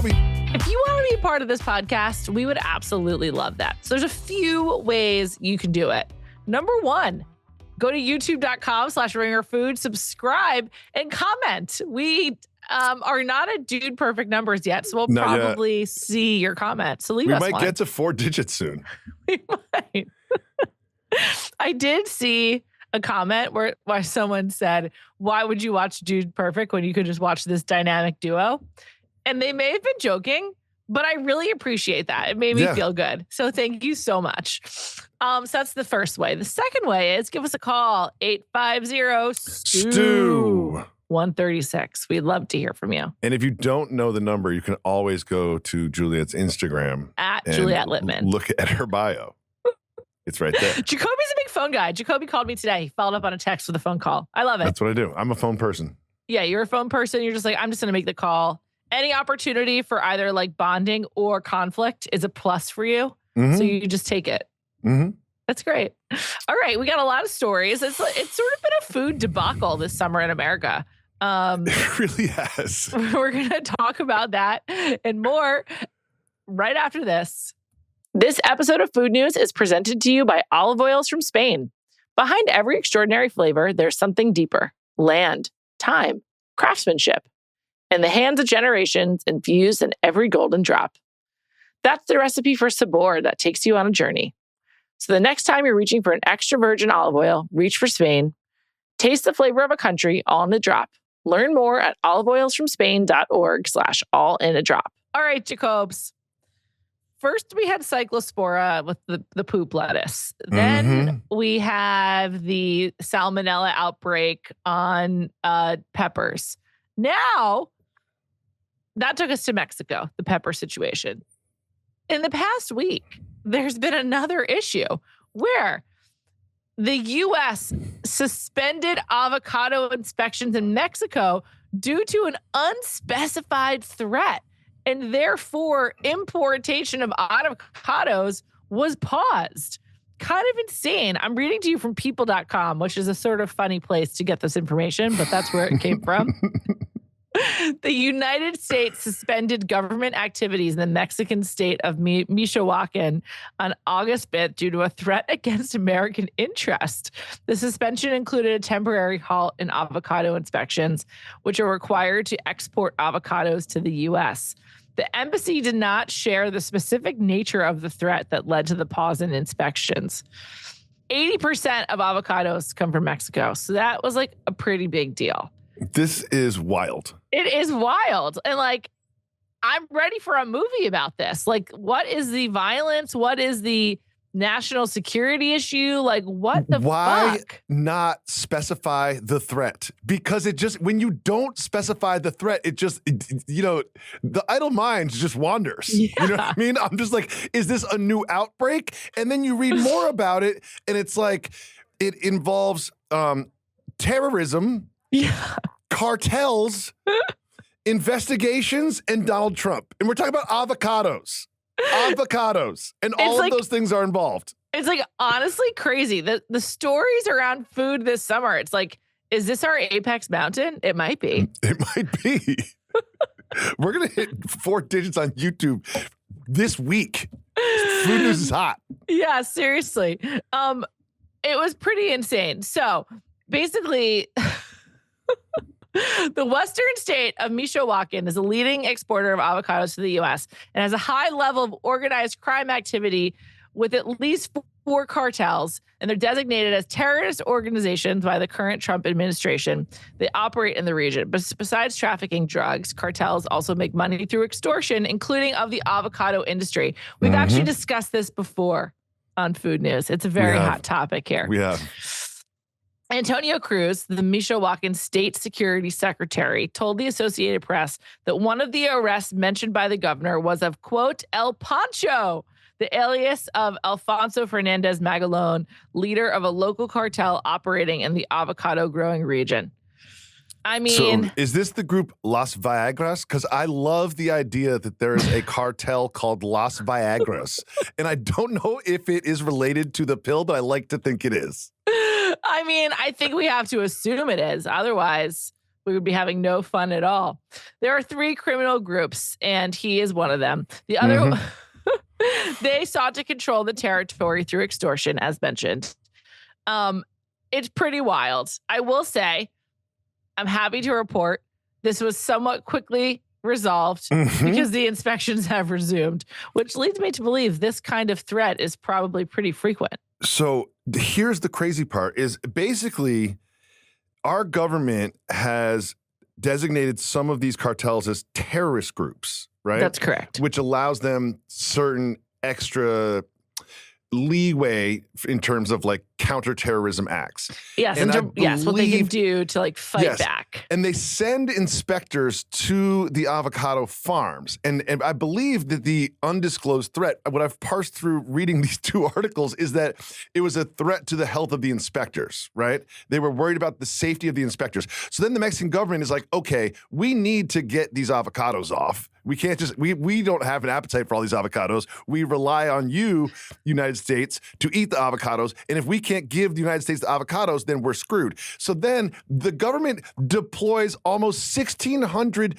Jacoby. If you want to be part of this podcast, we would absolutely love that. So there's a few ways you can do it. Number one, go to youtube.com/ringerfood, subscribe, and comment. We are not at Dude Perfect numbers yet, so we'll probably see your comment. So leave us one. We might get to 4 digits soon. We might. I did see a comment where someone said, why would you watch Dude Perfect when you could just watch this dynamic duo? And they may have been joking, but I really appreciate that. It made me feel good. So thank you so much. So that's the first way. The second way is give us a call, 850-STEW-136. We'd love to hear from you. And if you don't know the number, you can always go to Juliet's Instagram. At Juliet Litman. Look at her bio. It's right there. Jacoby's a big phone guy. Jacoby called me today. He followed up on a text with a phone call. I love it. That's what I do. I'm a phone person. Yeah, you're a phone person. You're just like, I'm just going to make the call. Any opportunity for either like bonding or conflict is a plus for you. Mm-hmm. So you just take it. Mm-hmm. That's great. All right. We got a lot of stories. It's sort of been a food debacle this summer in America. It really has. We're going to talk about that and more right after this. This episode of Food News is presented to you by olive oils from Spain. Behind every extraordinary flavor, there's something deeper: land, time, craftsmanship, and the hands of generations infused in every golden drop. That's the recipe for sabor that takes you on a journey. So the next time you're reaching for an extra virgin olive oil, reach for Spain. Taste the flavor of a country all in a drop. Learn more at oliveoilsfromspain.org/all-in-a-drop. All right, Jacobs. First, we had cyclospora with the poop lettuce. Then we have the salmonella outbreak on peppers. Now, that took us to Mexico, the pepper situation. In the past week, there's been another issue where the U.S. suspended avocado inspections in Mexico due to an unspecified threat. And therefore, importation of avocados was paused. Kind of insane. I'm reading to you from people.com, which is a sort of funny place to get this information, but that's where it came from. The United States suspended government activities in the Mexican state of Michoacan on August 5th due to a threat against American interest. The suspension included a temporary halt in avocado inspections, which are required to export avocados to the U.S. The embassy did not share the specific nature of the threat that led to the pause in inspections. 80% of avocados come from Mexico, so that was like a pretty big deal. This is wild. It is wild. And like, I'm ready for a movie about this. Like, what is the violence? What is the national security issue? Like, what the Why fuck? not specify the threat? Because it just, when you don't specify the threat, it the idle mind just wanders. Yeah. You know what I mean? I'm just like, is this a new outbreak? And then you read more about it, and it's like, it involves terrorism, cartels, investigations, and Donald Trump. And we're talking about avocados. And all of those things are involved. It's like honestly crazy. The stories around food this summer, it's like, is this our apex mountain? It might be. It might be. We're going to hit 4 digits on YouTube this week. Food news is hot. Yeah, seriously. It was pretty insane. So basically, the western state of Michoacan is a leading exporter of avocados to the U.S. and has a high level of organized crime activity with at least 4 cartels, and they're designated as terrorist organizations by the current Trump administration. They operate in the region. But besides trafficking drugs, cartels also make money through extortion, including of the avocado industry. We've actually discussed this before on Food News. It's a very hot topic here. We have. Antonio Cruz, the Michoacan State Security Secretary, told the Associated Press that one of the arrests mentioned by the governor was of, quote, El Pancho, the alias of Alfonso Hernandez Magalon, leader of a local cartel operating in the avocado growing region. I mean, so is this the group Las Viagras? Because I love the idea that there is a cartel called Las Viagras. And I don't know if it is related to the pill, but I like to think it is. I mean, I think we have to assume it is. Otherwise, we would be having no fun at all. There are 3 criminal groups, and he is one of them. The other, they sought to control the territory through extortion, as mentioned. It's pretty wild. I will say, I'm happy to report this was somewhat quickly resolved because the inspections have resumed, which leads me to believe this kind of threat is probably pretty frequent. So here's the crazy part is basically our government has designated some of these cartels as terrorist groups, right? That's correct. Which allows them certain extra leeway in terms of like counterterrorism acts. Yes, and what they can do to like fight back. And they send inspectors to the avocado farms. And I believe that the undisclosed threat, what I've parsed through reading these 2 articles, is that it was a threat to the health of the inspectors, right? They were worried about the safety of the inspectors. So then the Mexican government is like, okay, we need to get these avocados off. We can't just, we don't have an appetite for all these avocados. We rely on you, United States, to eat the avocados. And if we can't give the United States the avocados, then we're screwed. So then the government deploys almost 1,600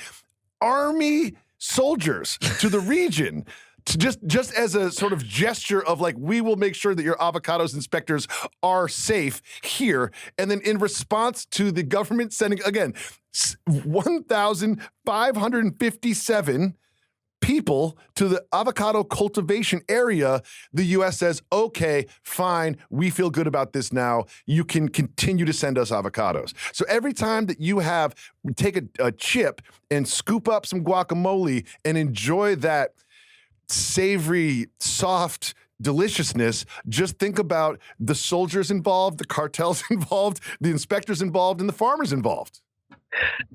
army soldiers to the region to just as a sort of gesture of like, we will make sure that your avocados inspectors are safe here. And then in response to the government sending, again, 1,557 people to the avocado cultivation area, the U.S. says, okay, fine, we feel good about this now. You can continue to send us avocados. So every time that you take a chip and scoop up some guacamole and enjoy that savory, soft deliciousness, just think about the soldiers involved, the cartels involved, the inspectors involved, and the farmers involved.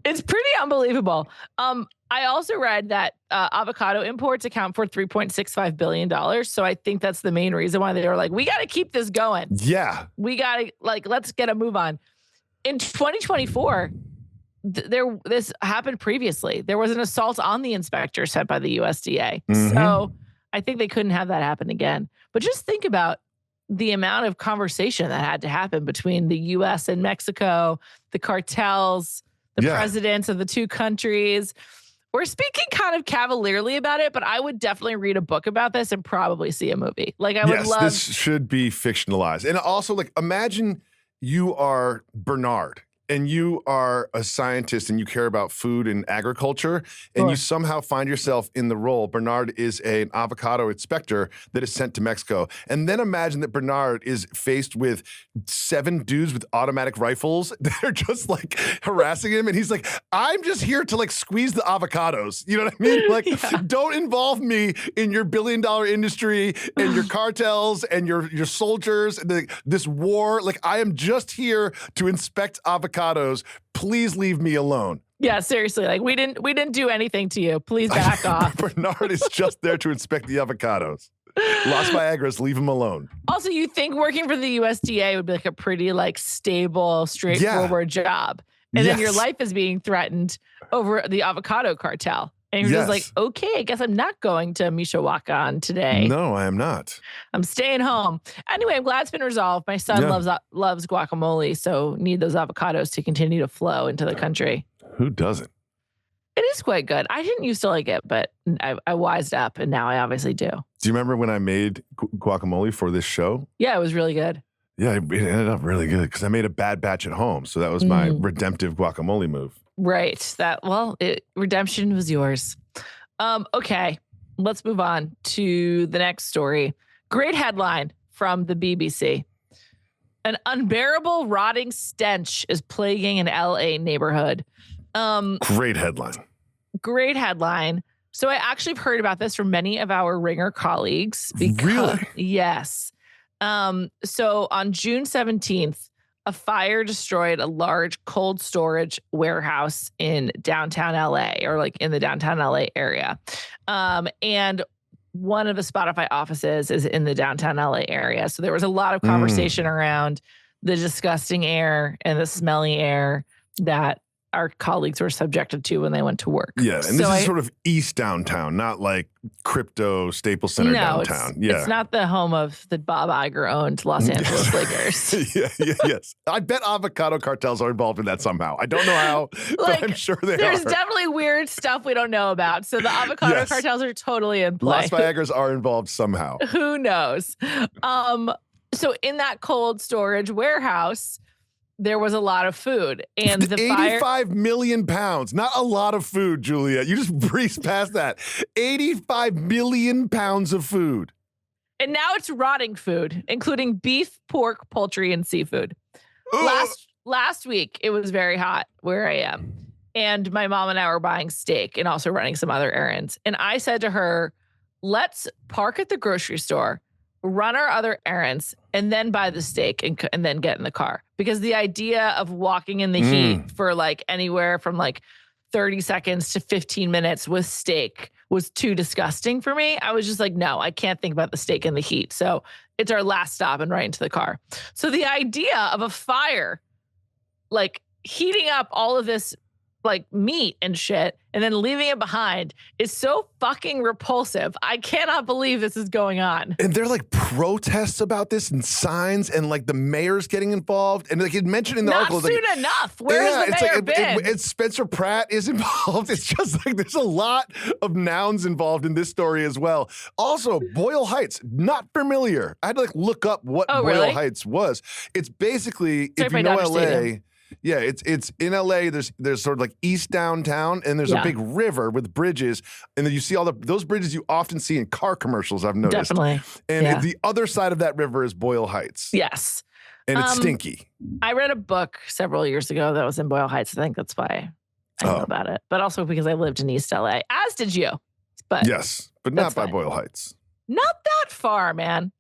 It's pretty unbelievable. I also read that avocado imports account for $3.65 billion. So I think that's the main reason why they were like, we got to keep this going. Yeah. We got to, let's get a move on. In 2024, this happened previously. There was an assault on the inspector sent by the USDA. So I think they couldn't have that happen again. But just think about the amount of conversation that had to happen between the U.S. and Mexico, the cartels, the presidents of the 2 countries. We're speaking kind of cavalierly about it, but I would definitely read a book about this and probably see a movie. Like I would love. This should be fictionalized. And also, like, imagine you are Bernard and you are a scientist and you care about food and agriculture, and you somehow find yourself in the role. Bernard is an avocado inspector that is sent to Mexico. And then imagine that Bernard is faced with 7 dudes with automatic rifles that are just like harassing him. And he's like, I'm just here to like squeeze the avocados. You know what I mean? Like, don't involve me in your billion-dollar industry and your cartels and your soldiers and this war. Like, I am just here to inspect avocados. Please leave me alone. Yeah, seriously. Like we didn't do anything to you. Please back off. Bernard is just there to inspect the avocados. Las Viagras, leave him alone. Also, you think working for the USDA would be like a pretty like stable, straightforward job. And then your life is being threatened over the avocado cartel. And you're just like, okay, I guess I'm not going to Michoacan today. No, I am not. I'm staying home. Anyway, I'm glad it's been resolved. My son loves guacamole, so need those avocados to continue to flow into the country. Who doesn't? It is quite good. I didn't used to like it, but I wised up, and now I obviously do. Do you remember when I made guacamole for this show? Yeah, it was really good. Yeah, it ended up really good because I made a bad batch at home. So that was my redemptive guacamole move. Right. Redemption was yours. Okay, let's move on to the next story. Great headline from the BBC. An unbearable rotting stench is plaguing an LA neighborhood. Great headline. Great headline. So I actually have heard about this from many of our Ringer colleagues. Really? Yes. So on June 17th, a fire destroyed a large cold storage warehouse in downtown LA, or like in the downtown LA area. And one of the Spotify offices is in the downtown LA area. So there was a lot of conversation around the disgusting air and the smelly air that our colleagues were subjected to when they went to work. Yeah, and So this is sort of East downtown, not like crypto Staples Center downtown. It's not the home of the Bob Iger owned Los Angeles Lakers. Yes. I bet avocado cartels are involved in that somehow. I don't know how, but I'm sure they are. There's definitely weird stuff we don't know about. So the avocado cartels are totally in play. Las Viagras are involved somehow. Who knows? So in that cold storage warehouse, there was a lot of food, and the 85 million pounds. Not a lot of food, Juliet. You just breezed past that. 85 million pounds of food. And now it's rotting food, including beef, pork, poultry, and seafood. Last week, it was very hot where I am. And my mom and I were buying steak and also running some other errands. And I said to her, let's park at the grocery store, run our other errands, and then buy the steak and then get in the car. Because the idea of walking in the heat for like anywhere from like 30 seconds to 15 minutes with steak was too disgusting for me. I was just like, no, I can't think about the steak in the heat. So it's our last stop and right into the car. So the idea of a fire, like heating up all of this like meat and shit and then leaving it behind is so fucking repulsive. I cannot believe this is going on. And there are like protests about this and signs and like the mayor's getting involved. And like it mentioned in the article. Not soon enough. Where has the mayor been? It's Spencer Pratt is involved. It's just like there's a lot of nouns involved in this story as well. Also, Boyle Heights, not familiar. I had to like look up what Boyle Heights was. It's basically, if you know LA, yeah, it's in LA. There's sort of like East downtown, and there's a big river with bridges, and then you see all those bridges you often see in car commercials. I've noticed, definitely. And the other side of that river is Boyle Heights. Yes, and it's stinky. I read a book several years ago that was in Boyle Heights. I think that's why I know about it, but also because I lived in East LA, as did you. But yes, but not by Boyle Heights. Not that far, man.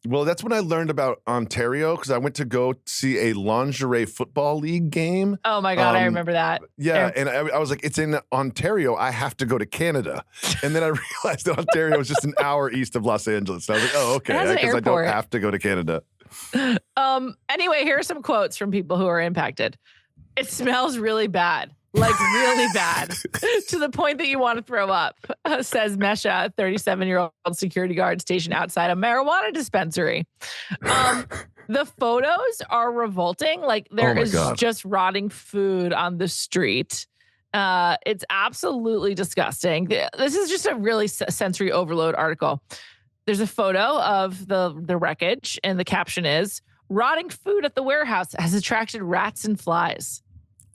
Well, that's when I learned about Ontario because I went to go see a lingerie football league game. Oh my God, I remember that. Yeah, and I was like, it's in Ontario. I have to go to Canada. And then I realized that Ontario was just an hour east of Los Angeles. And I was like, oh, okay, because I don't have to go to Canada. Anyway, here are some quotes from people who are impacted. It smells really bad. Like really bad to the point that you want to throw up, says Mesha, a 37-year-old security guard stationed outside a marijuana dispensary. The photos are revolting. Like there is just rotting food on the street. It's absolutely disgusting. This is just a really sensory overload article. There's a photo of the wreckage and the caption is, "Rotting food at the warehouse has attracted rats and flies."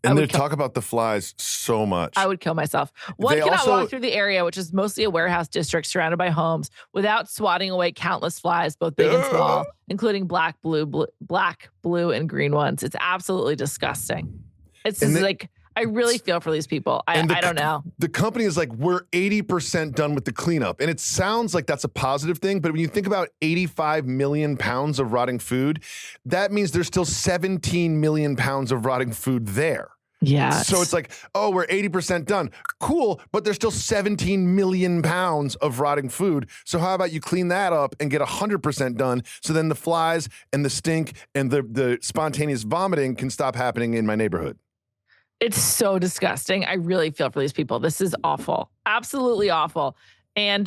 And they talk about the flies so much. I would kill myself. One cannot walk through the area, which is mostly a warehouse district surrounded by homes, without swatting away countless flies, both big and small, including black, blue, and green ones. It's absolutely disgusting. It's just like, I really feel for these people. I don't know. The company is like, we're 80% done with the cleanup. And it sounds like that's a positive thing. But when you think about 85 million pounds of rotting food, that means there's still 17 million pounds of rotting food there. Yeah. So it's like, oh, we're 80% done. Cool. But there's still 17 million pounds of rotting food. So how about you clean that up and get 100% done? So then the flies and the stink and the spontaneous vomiting can stop happening in my neighborhood. It's so disgusting. I really feel for these people. This is awful. Absolutely awful. And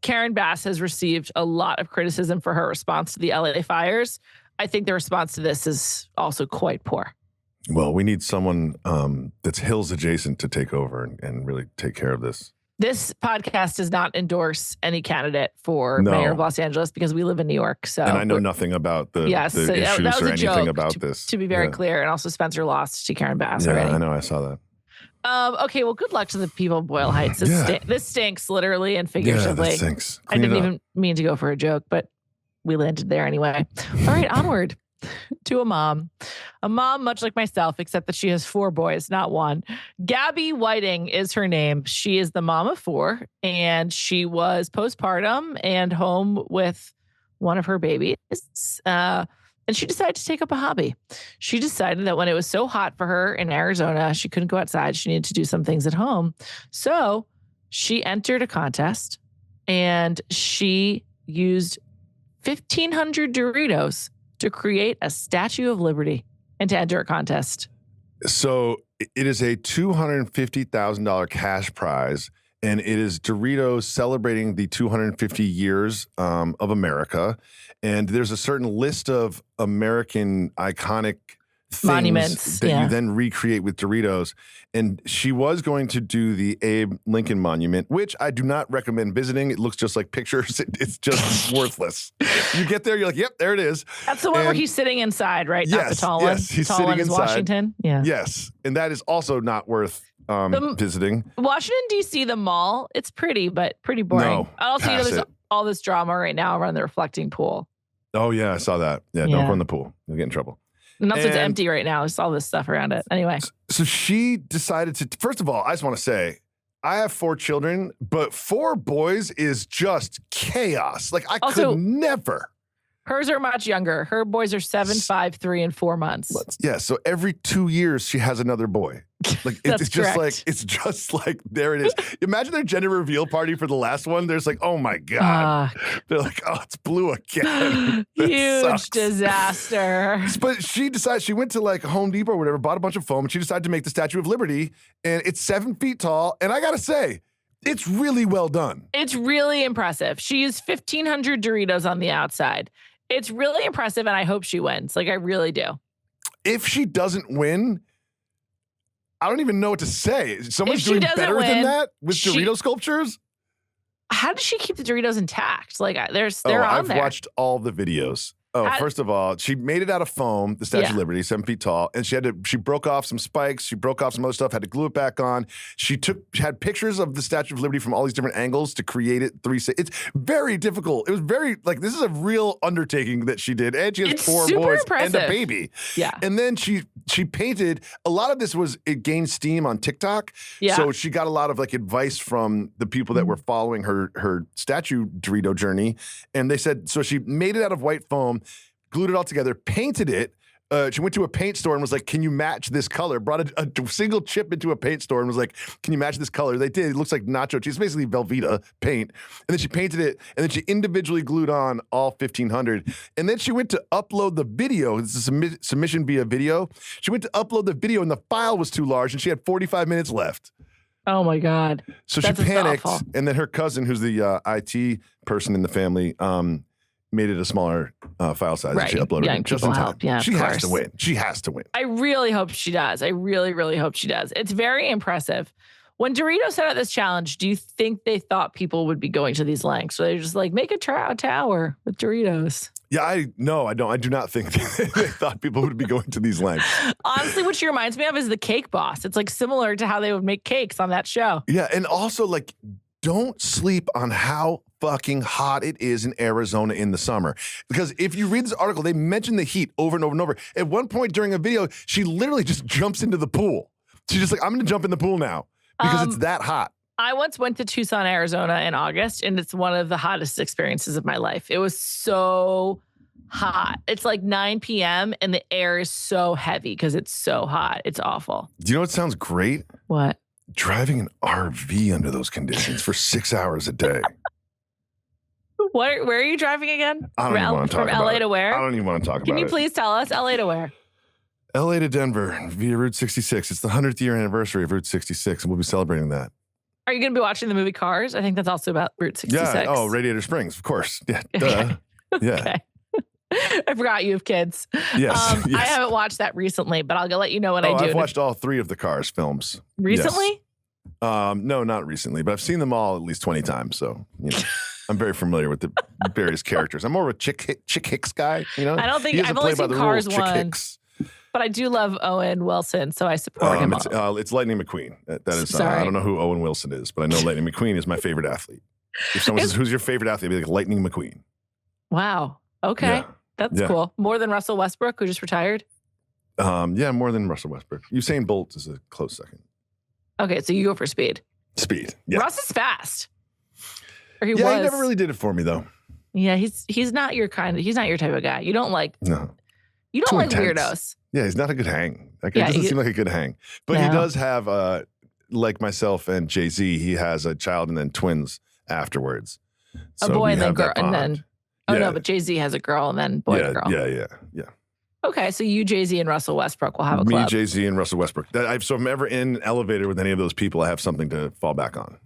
Karen Bass has received a lot of criticism for her response to the LA fires. I think the response to this is also quite poor. Well, we need someone that's Hills adjacent to take over and really take care of this. This podcast does not endorse any candidate for mayor of Los Angeles because we live in New York. So, and I know nothing about the issues or anything about this. To be very clear, and also Spencer lost to Karen Bass already. I know, I saw that. Okay, well, good luck to the people of Boyle Heights. This stinks, literally and figuratively. Yeah, that stinks. I didn't even mean to go for a joke, but we landed there anyway. All right, onward. To a mom, much like myself, except that she has 4 boys, not 1. Gabby Whiting is her name. She is the mom of 4, and she was postpartum and home with one of her babies. And she decided to take up a hobby. She decided that when it was so hot for her in Arizona, she couldn't go outside. She needed to do some things at home. So she entered a contest, and she used 1,500 Doritos to create a Statue of Liberty and to enter a contest. So it is a $250,000 cash prize, and it is Doritos celebrating the 250 years of America. And there's a certain list of American iconic things Monuments, that you then recreate with Doritos. And she was going to do the Abe Lincoln Monument, which I do not recommend visiting. It looks just like pictures. It's just worthless. You get there, you're like, yep, there it is. That's the one where he's sitting inside, right? Not the tall one. Yes, he's tall sitting one is inside. Washington. Yeah. Yes, and that is also not worth visiting. Washington, D.C., the mall, it's pretty, but pretty boring. No, also, there's all this drama right now around the reflecting pool. Oh, yeah, I saw that. Yeah, don't go in the pool. You'll get in trouble. And also, it's empty right now. There's all this stuff around it. Anyway. So she decided to, first of all, I just want to say, I have 4 children, but 4 boys is just chaos. Like, I could never. Hers are much younger. Her boys are 7, 5, 3, and 4 months. Yeah, so every 2 years, she has another boy. Like it's just like there it is. Imagine their gender reveal party for the last one. There's like, oh my God. They're like, oh, it's blue again. Huge disaster. But she decided, she went to like Home Depot or whatever, bought a bunch of foam, and she decided to make the Statue of Liberty, and it's 7 feet tall. And I gotta say, it's really well done. It's really impressive. She used 1,500 Doritos on the outside. It's really impressive, and I hope she wins. Like, I really do. If she doesn't win, I don't even know what to say. Someone's doing better than that with Dorito sculptures? How does she keep the Doritos intact? Like, they're on there. I've watched all the videos. First of all, she made it out of foam, the Statue of Liberty, 7 feet tall, and she broke off some spikes, she broke off some other stuff, had to glue it back on. She had pictures of the Statue of Liberty from all these different angles to create it. It's very difficult. It was very, like, this is a real undertaking that she did, and she has 4 boys and a baby. Yeah. And then she painted, a lot of this it gained steam on TikTok, so she got a lot of, like, advice from the people that were following her statue Dorito journey, and they said, so she made it out of white foam, glued it all together, painted it. She went to a paint store and was like, can you match this color? Brought a single chip into a paint store and was like, can you match this color? They did. It looks like nacho cheese, basically Velveeta paint. And then she painted it, and then she individually glued on all 1,500. And then she went to upload the video. It's a submission via video. She went to upload the video, and the file was too large, and she had 45 minutes left. Oh, my God. So she panicked, and then her cousin, who's the IT person in the family, made it a smaller file size. Right. She uploaded it just in time. Yeah, she has to win. She has to win. I really hope she does. I really, really hope she does. It's very impressive. When Doritos set out this challenge, do you think they thought people would be going to these lengths? So they're just like, make a tower with Doritos. Yeah, I don't. I do not think they thought people would be going to these lengths. Honestly, what she reminds me of is the Cake Boss. It's like similar to how they would make cakes on that show. Yeah, and also like, don't sleep on how fucking hot it is in Arizona in the summer. Because if you read this article, they mention the heat over and over and over. At one point during a video, she literally just jumps into the pool. She's just like, I'm going to jump in the pool now because it's that hot. I once went to Tucson, Arizona in August, and it's one of the hottest experiences of my life. It was so hot. It's like 9 p.m. and the air is so heavy because it's so hot. It's awful. Do you know what sounds great? What? Driving an RV under those conditions for 6 hours a day. Where are you driving again? I don't even want to talk about From LA it. to where? I don't even want to talk about it. Can you please tell us LA to where? LA to Denver via Route 66. It's the 100th year anniversary of Route 66, and we'll be celebrating that. Are you going to be watching the movie Cars? I think that's also about Route 66. Yeah. Oh, Radiator Springs, of course. Yeah. Duh. Yeah. Okay. I forgot you have kids. Yes, yes. I haven't watched that recently, but I'll let you know when I do. I've watched all 3 of the Cars films. Recently? Yes. No, not recently, but I've seen them all at least 20 times. So, I'm very familiar with the various characters. I'm more of a Chick Hicks guy, I don't think I've only seen Cars 1. But I do love Owen Wilson, so I support him. It's Lightning McQueen. That is. Sorry. I don't know who Owen Wilson is, but I know Lightning McQueen is my favorite athlete. If someone says, who's your favorite athlete, I'd be like, Lightning McQueen. Wow. Okay. Yeah. That's cool. More than Russell Westbrook, who just retired? Yeah, more than Russell Westbrook. Usain Bolt is a close second. Okay, so you go for speed. Speed. Yeah. Russ is fast. Or he was. He never really did it for me, though. Yeah, he's not your he's not your type of guy. You don't like You don't like weirdos. Yeah, he's not a good hang. Like, it doesn't seem like a good hang. But he does have, like myself and Jay-Z, he has a child and then twins afterwards. So a boy and then girl. And then, no, but Jay-Z has a girl and then boy and girl. Yeah. Okay, so you, Jay-Z, and Russell Westbrook will have a Me, club. Jay-Z, and Russell Westbrook. So if I'm ever in an elevator with any of those people, I have something to fall back on.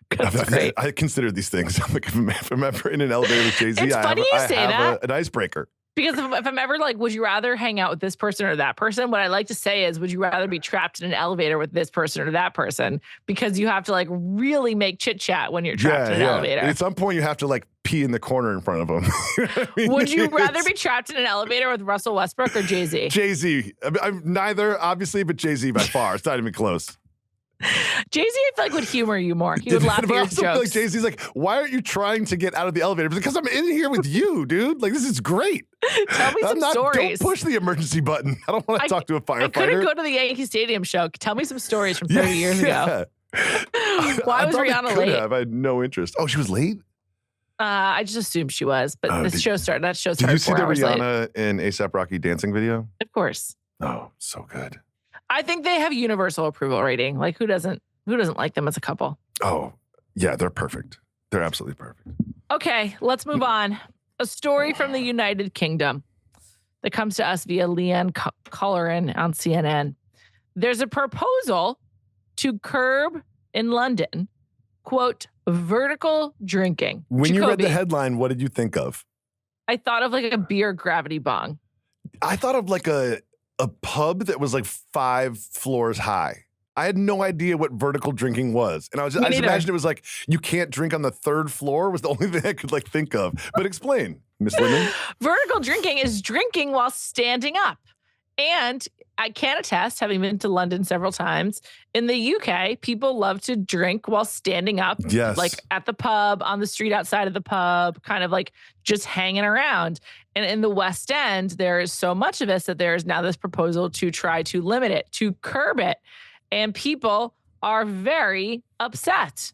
That's great. I consider these things. Like if I'm ever in an elevator with Jay-Z, It's funny you say that. An icebreaker. Because if I'm ever like, would you rather hang out with this person or that person? What I like to say is, would you rather be trapped in an elevator with this person or that person? Because you have to like really make chit chat when you're trapped in an elevator. At some point, you have to like pee in the corner in front of them. You know what I mean? Would you rather be trapped in an elevator with Russell Westbrook or Jay-Z? Jay-Z. I'm neither, obviously, but Jay-Z by far. It's not even close. Jay-Z, I feel like would humor you more. He would laugh at your jokes. Like Jay-Z's like, why aren't you trying to get out of the elevator? Because I'm in here with you, dude. Like, this is great. Tell me some stories. Don't push the emergency button. I don't want to talk to a firefighter. I couldn't go to the Yankee Stadium show. Tell me some stories from 30 years ago. Why was Rihanna late? I had no interest. Oh, she was late? I just assumed she was, but that show started Did you see the Rihanna and A$AP Rocky dancing video? Of course. Oh, so good. I think they have universal approval rating. Like who doesn't like them as a couple? Oh, yeah, they're perfect. They're absolutely perfect. Okay, let's move on. A story from the United Kingdom that comes to us via Leanne Colleran on CNN. There's a proposal to curb in London, quote, vertical drinking. When you read the headline, what did you think of? I thought of like a beer gravity bong. I thought of like a pub that was like 5 floors high. I had no idea what vertical drinking was. And I just imagined it was like, you can't drink on the 3rd floor was the only thing I could like think of. But explain, Miss Litman. Vertical drinking is drinking while standing up. And I can attest, having been to London several times, in the UK, people love to drink while standing up. Yes. Like at the pub, on the street outside of the pub, kind of like just hanging around. And in the West End, there is so much of this that there is now this proposal to try to limit it, to curb it. And people are very upset.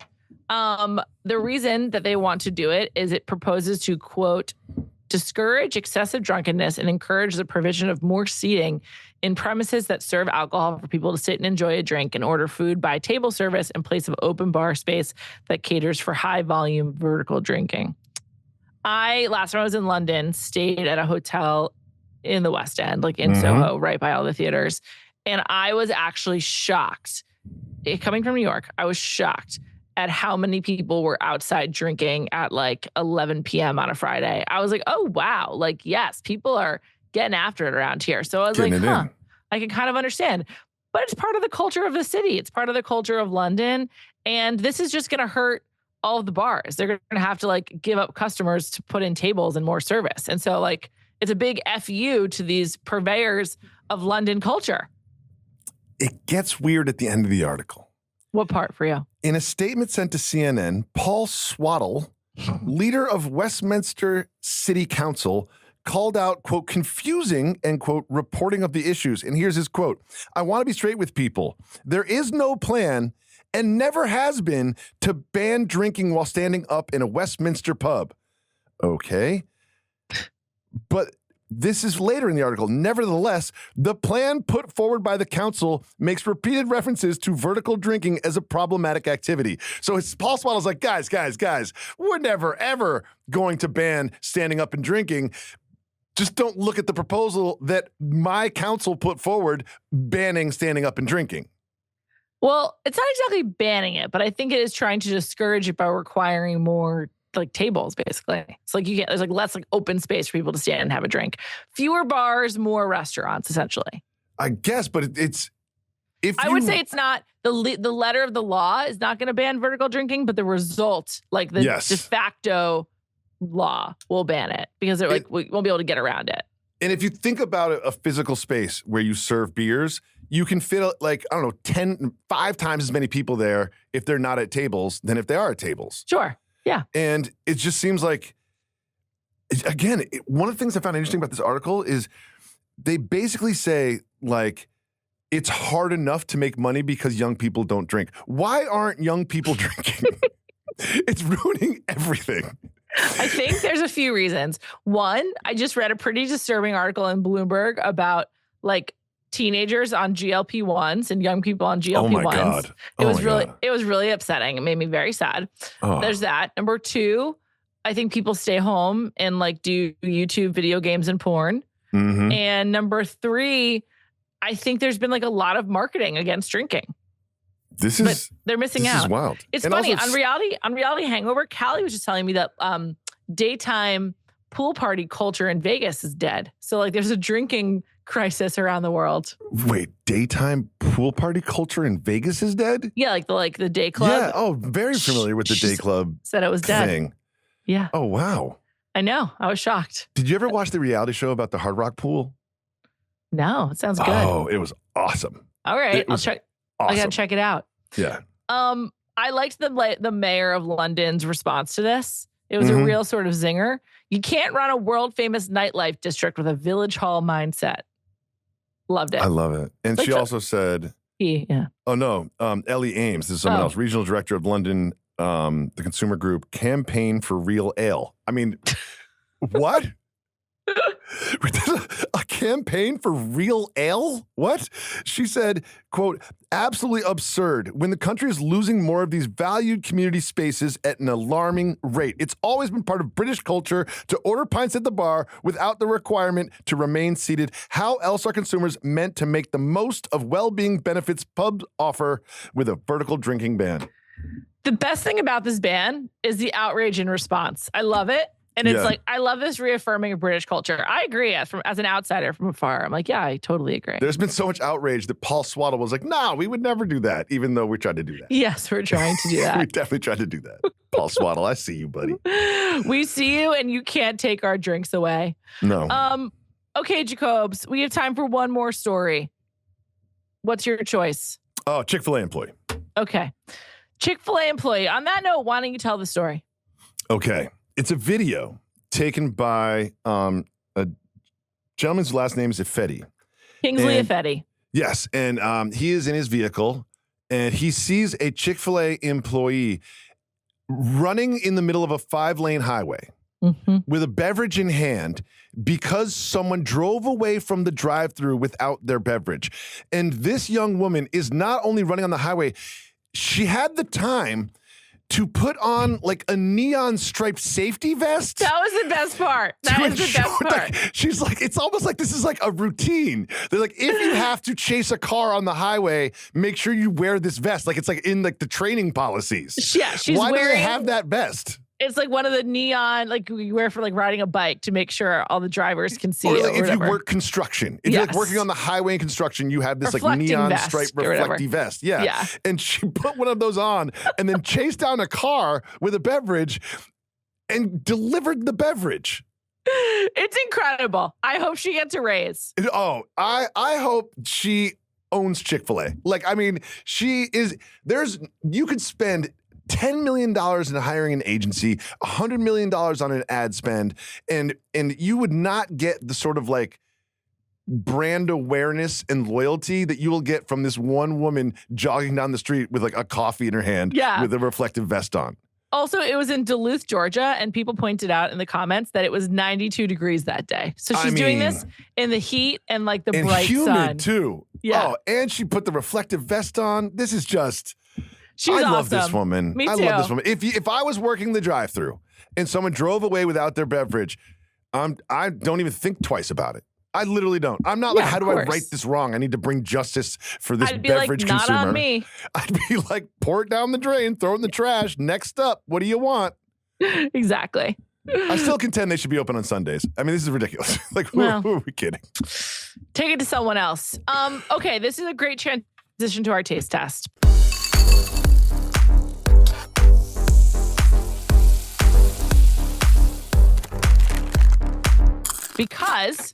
The reason that they want to do it is it proposes to, quote, discourage excessive drunkenness and encourage the provision of more seating in premises that serve alcohol for people to sit and enjoy a drink and order food by table service in place of open bar space that caters for high volume vertical drinking. Last time I was in London, stayed at a hotel in the West End, like in Soho, right by all the theaters. And I was actually shocked. Coming from New York, I was shocked at how many people were outside drinking at like 11 p.m. on a Friday. I was like, oh, wow. Like, yes, people are getting after it around here. So I was like, I can kind of understand. But it's part of the culture of the city. It's part of the culture of London. And this is just going to hurt all of the bars. They're going to have to like give up customers to put in tables and more service. And so like, it's a big FU to these purveyors of London culture. It gets weird at the end of the article. What part for you? In a statement sent to CNN, Paul Swaddle, leader of Westminster City Council, called out, quote, confusing, end quote, reporting of the issues. And here's his quote. I want to be straight with people. There is no plan and never has been to ban drinking while standing up in a Westminster pub. Okay. But this is later in the article. Nevertheless, the plan put forward by the council makes repeated references to vertical drinking as a problematic activity. So Paul Swaddle's like, guys, we're never, ever going to ban standing up and drinking. Just don't look at the proposal that my council put forward banning standing up and drinking. Well, it's not exactly banning it, but I think it is trying to discourage it by requiring more like tables, basically. It's like there's like less like open space for people to stand and have a drink. Fewer bars, more restaurants, essentially. I guess, but it's I would say it's not the letter of the law is not going to ban vertical drinking, but the result, like the de facto law, will ban it because we won't be able to get around it. And if you think about a physical space where you serve beers, you can fit like, I don't know, 5 times as many people there if they're not at tables than if they are at tables. Sure. Yeah. And it just seems like, again, one of the things I found interesting about this article is they basically say, like, it's hard enough to make money because young people don't drink. Why aren't young people drinking? It's ruining everything. I think there's a few reasons. One, I just read a pretty disturbing article in Bloomberg about like teenagers on GLP-1s and young people on GLP-1s. Oh my God. It was really upsetting. It made me very sad. Oh. There's that. Number 2, I think people stay home and like do YouTube video games and porn. And number 3, I think there's been like a lot of marketing against drinking. But they're missing out. This is wild. It's funny on reality Hangover. Callie was just telling me that daytime pool party culture in Vegas is dead. So like there's a drinking crisis around the world. Wait, daytime pool party culture in Vegas is dead? Yeah, like the day club. Yeah. Oh, very familiar with the day club. Said it was dead. Thing. Yeah. Oh wow. I know. I was shocked. Did you ever watch the reality show about the Hard Rock pool? No, it sounds good. Oh, it was awesome. All right, I'll check. Awesome. I gotta check it out. Yeah. I liked the mayor of London's response to this. It was a real sort of zinger. You can't run a world famous nightlife district with a village hall mindset. Loved it. I love it. And she also said, oh no, Ellie Ames, this is someone else, regional director of London, the consumer group, Campaign for Real Ale. I mean, what? A campaign for real ale? What? She said, quote, absolutely absurd when the country is losing more of these valued community spaces at an alarming rate. It's always been part of British culture to order pints at the bar without the requirement to remain seated. How else are consumers meant to make the most of well-being benefits pubs offer with a vertical drinking ban? The best thing about this ban is the outrage in response. I love it. And it's like, I love this reaffirming of British culture. I agree as an outsider from afar. I'm like, yeah, I totally agree. There's been so much outrage that Paul Swaddle was like, nah, we would never do that, even though we tried to do that. Yes, we're trying to do that. We definitely tried to do that. Paul Swaddle, I see you, buddy. We see you and you can't take our drinks away. No. Okay, Jacobs, we have time for one more story. What's your choice? Oh, Chick-fil-A employee. Okay. Chick-fil-A employee. On that note, why don't you tell the story? Okay. It's a video taken by a gentleman's last name is Ifedi. Kingsley Ifedi. Yes. And he is in his vehicle and he sees a Chick-fil-A employee running in the middle of a 5-lane highway with a beverage in hand because someone drove away from the drive-thru without their beverage. And this young woman is not only running on the highway, she had the time to put on like a neon striped safety vest. That was the best part. That is the best part. Like, she's like, it's almost like this is like a routine. They're like, if you have to chase a car on the highway, make sure you wear this vest. Like it's like in like the training policies. Yeah, she's Why wearing. do they have that vest? It's like one of the neon, like you wear for like riding a bike to make sure all the drivers can see or it. Like or if you work construction, if you're like working on the highway in construction, you have this reflecting like neon vest striped reflective vest. Yeah. And she put one of those on and then chased down a car with a beverage and delivered the beverage. It's incredible. I hope she gets a raise. Oh, I hope she owns Chick-fil-A. Like, I mean, you could spend $10 million in hiring an agency, $100 million on an ad spend, and you would not get the sort of like brand awareness and loyalty that you will get from this one woman jogging down the street with like a coffee in her hand with a reflective vest on. Also, it was in Duluth, Georgia, and people pointed out in the comments that it was 92 degrees that day. So she's doing this in the heat and like the bright humid sun. Too. Yeah. Oh, and she put the reflective vest on. This is just... She's I awesome. love this woman. Me too. I love this woman. If I was working the drive-thru and someone drove away without their beverage, I don't even think twice about it. I literally don't. I'm not like, how do I right this wrong? I need to bring justice for this beverage consumer. Not on me. I'd be like, pour it down the drain, throw it in the trash. Next up, what do you want? Exactly. I still contend they should be open on Sundays. I mean, this is ridiculous. Like, who are we kidding? Take it to someone else. Okay, this is a great transition to our taste test. Because,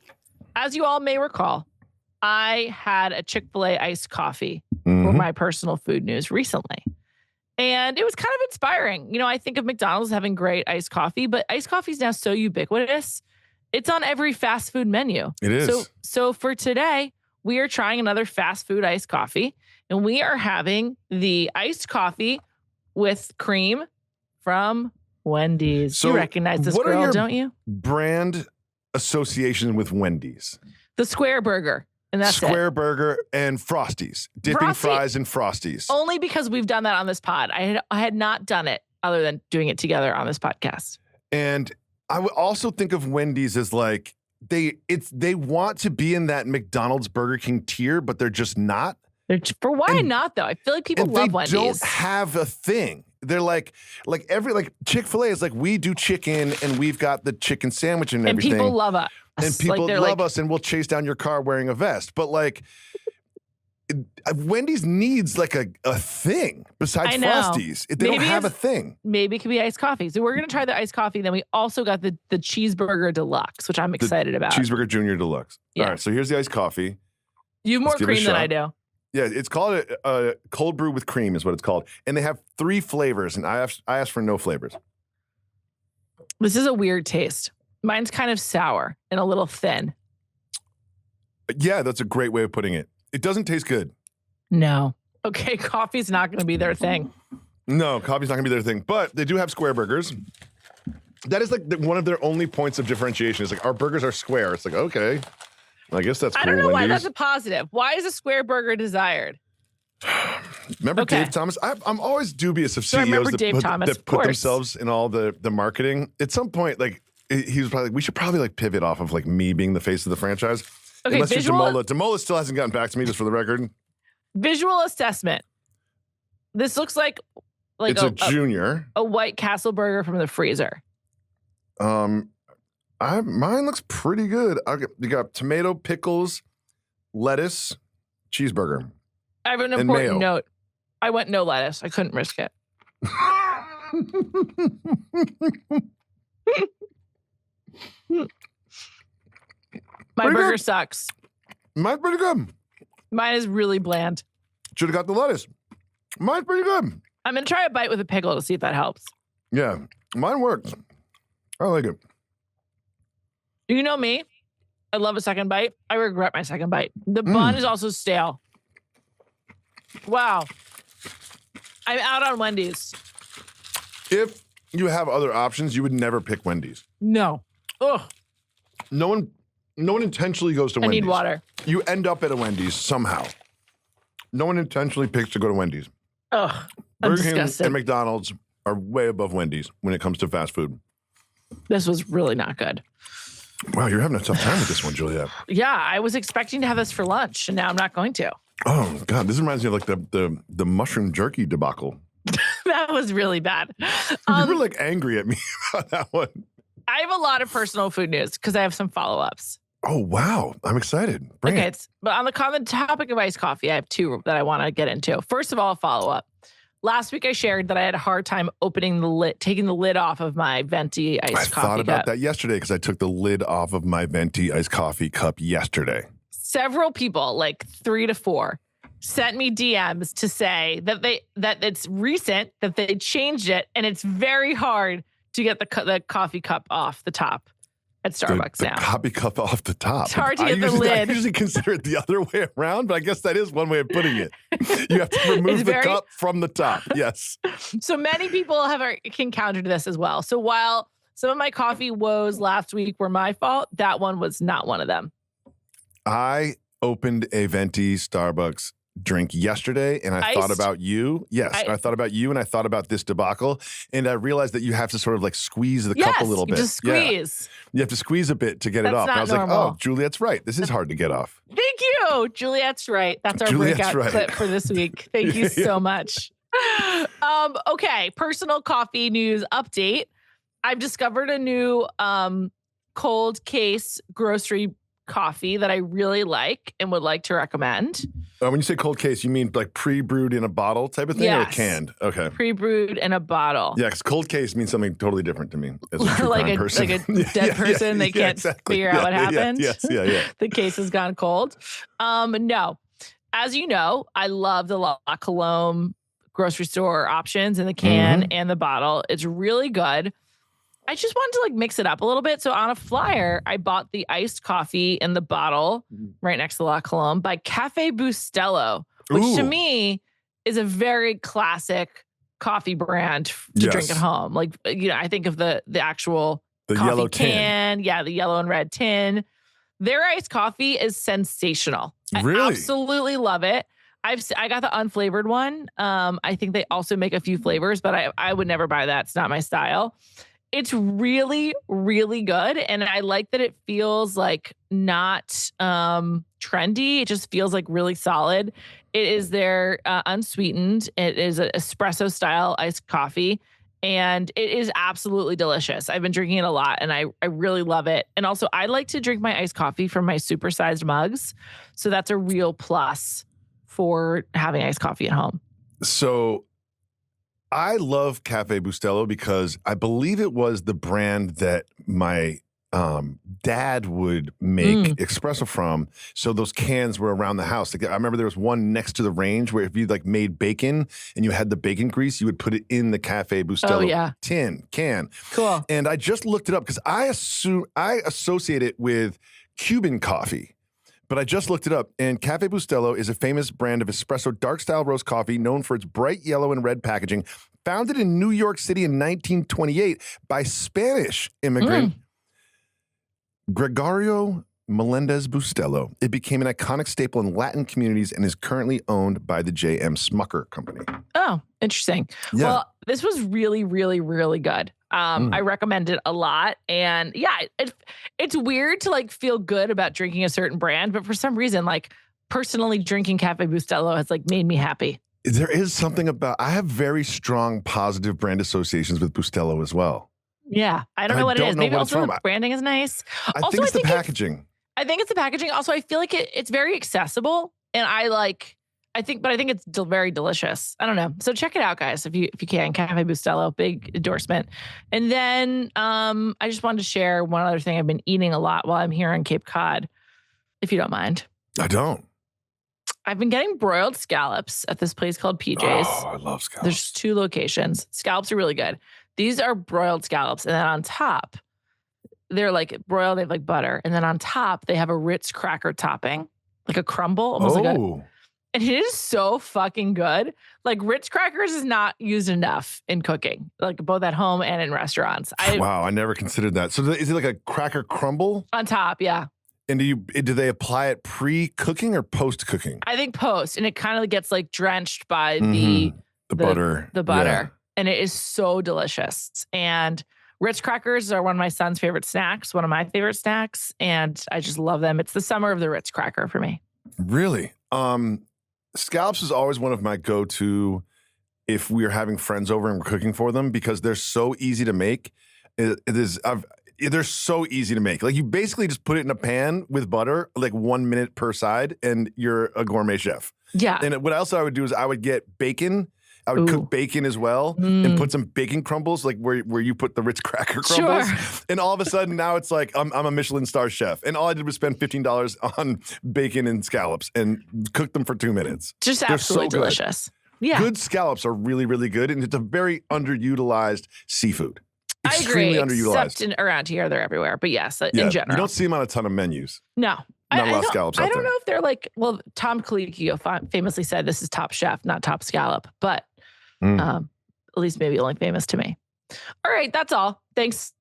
as you all may recall, I had a Chick-fil-A iced coffee for my personal food news recently. And it was kind of inspiring. You know, I think of McDonald's having great iced coffee, but iced coffee is now so ubiquitous. It's on every fast food menu. It is. So for today, we are trying another fast food iced coffee. And we are having the iced coffee with cream from Wendy's. So you recognize this girl, don't you? Brand association with Wendy's. The Square Burger. And that's Square Burger and Frosties. Dipping fries in Frosties. Only because we've done that on this pod. I had not done it other than doing it together on this podcast. And I would also think of Wendy's as like they want to be in that McDonald's Burger King tier, but they're just not. For why not though? I feel like people love Wendy's. They don't have a thing. They're like Chick-fil-A is like, we do chicken and we've got the chicken sandwich and everything. And people love us. And people love us and we'll chase down your car wearing a vest. But like Wendy's needs like a thing besides Frosties. They don't have a thing. Maybe it could be iced coffee. So we're going to try the iced coffee. Then we also got the cheeseburger deluxe, which I'm excited about. Cheeseburger Junior Deluxe. Yeah. All right. So here's the iced coffee. You have more cream than I do. Yeah, it's called a cold brew with cream is what it's called. And they have 3 flavors, and I asked for no flavors. This is a weird taste. Mine's kind of sour and a little thin. Yeah, that's a great way of putting it. It doesn't taste good. No. Okay, coffee's not going to be their thing. No, coffee's not going to be their thing. But they do have square burgers. That is like one of their only points of differentiation. It's like, our burgers are square. It's like, okay. I guess that's cool. I don't know Wendy's. why that's a positive. Why is a square burger desired? Remember Dave Thomas? I'm always dubious of CEOs that put themselves in all the marketing. At some point, like he was probably like, we should probably like pivot off of like me being the face of the franchise. Okay, unless you're Demola. Demola still hasn't gotten back to me, just for the record. Visual assessment. This looks like it's a junior. A White Castle burger from the freezer. Mine looks pretty good. You got tomato, pickles, lettuce, cheeseburger. I have an important note. I went no lettuce. I couldn't risk it. My burger sucks. Mine's pretty good. Mine is really bland. Should have got the lettuce. Mine's pretty good. I'm going to try a bite with a pickle to see if that helps. Yeah, mine works. I like it. You know me. I love a second bite. I regret my second bite. The bun is also stale. Wow. I'm out on Wendy's. If you have other options, you would never pick Wendy's. No. Ugh. No one intentionally goes to Wendy's. I need water. You end up at a Wendy's somehow. No one intentionally picks to go to Wendy's. Ugh. Burger King and McDonald's are way above Wendy's when it comes to fast food. This was really not good. Wow, you're having a tough time with this one, Juliet. Yeah, I was expecting to have this for lunch, and now I'm not going to. Oh, God, this reminds me of like the mushroom jerky debacle. That was really bad. You were like angry at me about that one. I have a lot of personal food news because I have some follow-ups. Oh, wow. I'm excited. Bring it. But on the common topic of iced coffee, I have 2 that I want to get into. First of all, a follow-up. Last week I shared that I had a hard time taking the lid off of my venti iced coffee cup. I thought about that yesterday because I took the lid off of my venti iced coffee cup yesterday. Several people, like 3 to 4, sent me DMs to say that it's recent that they changed it and it's very hard to get the coffee cup off the top at Starbucks now. The coffee cup off the top. It's hard to get the lid. I usually consider it the other way around, but I guess that is one way of putting it. You have to remove the cup from the top. Yes. So many people have encountered this as well. So while some of my coffee woes last week were my fault, that one was not one of them. I opened a venti Starbucks drink yesterday and I thought about you. Yes, I thought about you and I thought about this debacle and I realized that you have to sort of like squeeze the cup a little bit. Just squeeze. Yeah. You have to squeeze a bit to get it off. And I was like, oh, Juliet's right. This is hard to get off. Thank you. Juliet's right. That's our breakout clip for this week. Thank you so much. Okay, personal coffee news update. I've discovered a new cold case grocery coffee that I really like and would like to recommend. When you say cold case, you mean like pre-brewed in a bottle type of thing or canned? Okay. Pre-brewed in a bottle. Yeah, because cold case means something totally different to me as a true crime person. Like a dead person. They can't figure out what happened. Yes. The case has gone cold. No. As you know, I love the La Colombe grocery store options in the can and the bottle. It's really good. I just wanted to like mix it up a little bit. So on a flyer, I bought the iced coffee in the bottle right next to La Colombe by Cafe Bustelo, which to me is a very classic coffee brand to drink at home. Like, I think of the actual coffee yellow can. Yeah, the yellow and red tin. Their iced coffee is sensational. Really? I absolutely love it. I got the unflavored one. I think they also make a few flavors, but I would never buy that. It's not my style. It's really, really good. And I like that it feels like not trendy. It just feels like really solid. It is their unsweetened. It is an espresso style iced coffee. And it is absolutely delicious. I've been drinking it a lot and I really love it. And also, I like to drink my iced coffee from my supersized mugs. So that's a real plus for having iced coffee at home. So I love Cafe Bustelo because I believe it was the brand that my dad would make espresso from. So those cans were around the house. Like, I remember there was one next to the range where if you like made bacon and you had the bacon grease, you would put it in the Cafe Bustelo can. Cool. And I just looked it up because I associate it with Cuban coffee. But I just looked it up, and Cafe Bustelo is a famous brand of espresso dark-style roast coffee known for its bright yellow and red packaging. Founded in New York City in 1928 by Spanish immigrant Gregorio Melendez Bustelo. It became an iconic staple in Latin communities and is currently owned by the J.M. Smucker Company. Oh, interesting. Yeah. Well, this was really, really, really good. I recommend it a lot. And yeah, it's weird to like feel good about drinking a certain brand, but for some reason, like personally drinking Cafe Bustelo has like made me happy. There is something about, I have very strong positive brand associations with Bustelo as well. Yeah. I don't know what it is. Maybe also the branding is nice. I think it's the packaging. I think it's the packaging. Also, I feel like it's very accessible and I think it's very delicious. I don't know. So check it out, guys, if you can. Cafe Bustelo, big endorsement. And then I just wanted to share one other thing I've been eating a lot while I'm here on Cape Cod, if you don't mind. I don't. I've been getting broiled scallops at this place called PJ's. Oh, I love scallops. There's 2 locations. Scallops are really good. These are broiled scallops. And then on top, they're like broiled. They have like butter. And then on top, they have a Ritz cracker topping, like a crumble. Almost like and it is so fucking good. Like Ritz crackers is not used enough in cooking, like both at home and in restaurants. Wow, I never considered that. So is it like a cracker crumble? On top, yeah. And do they apply it pre-cooking or post-cooking? I think post, and it kind of gets like drenched by the butter. The butter. And it is so delicious. And Ritz crackers are one of my son's favorite snacks, one of my favorite snacks, and I just love them. It's the summer of the Ritz cracker for me. Really? Scallops is always one of my go-to if we're having friends over and we're cooking for them because they're so easy to make. They're so easy to make. Like you basically just put it in a pan with butter, like 1 minute per side, and you're a gourmet chef. Yeah. And what else I would do is I would get bacon. I would cook bacon as well and put some bacon crumbles, like where you put the Ritz cracker crumbles. Sure. And all of a sudden now it's like I'm a Michelin star chef. And all I did was spend $15 on bacon and scallops and cook them for 2 minutes. Just absolutely delicious. Yeah. Good scallops are really, really good. And it's a very underutilized seafood. Extremely I agree. Underutilized. Except around here, they're everywhere. But yes, in general. You don't see them on a ton of menus. No. Not a lot of scallops out there. I don't know if they're like, well, Tom Colicchio famously said this is Top Chef, not Top Scallop. But at least maybe only famous to me. All right, that's all. Thanks